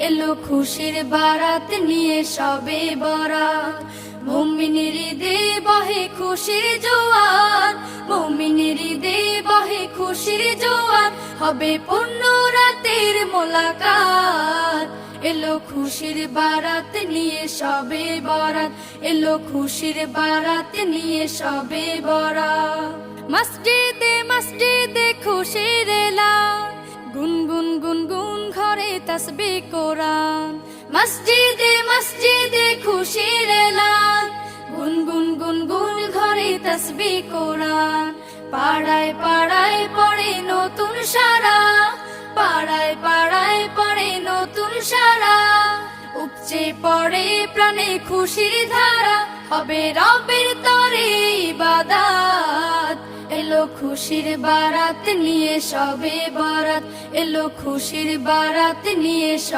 এলো খুশির বারাত নিয়ে সবে বরাত। মুমিনের ঈদে বহে খুশির জোয়ার, মুমিনের ঈদে বহে খুশির জোয়ার, হবে পূর্ণ রাতের মোলাকাত। এলো খুশির বারাত নিয়ে সবে বরাত, এলো খুশির বারাত নিয়ে সবে বরাত। মসজিদে মসজিদে খুশির এলান, গুনগুন গুনগুন ঘরে তাসবিহ কোরআন। মসজিদে মসজিদে খুশির এলান, গুনগুন গুনগুন ঘরে তাসবিহ কোরআন। পাড়ায় পাড়ায় পড়ে নতুন সারা, পাড়ায় পাড়ায় পড়ে নতুন সারা। উপচে পড়ে প্রাণে খুশির ধারা, হবে রবের তরে ইবাদত। এলো খুশির বারাত নিয়ে সবে বরাত, এলো খুশির বারাত নিয়ে সবে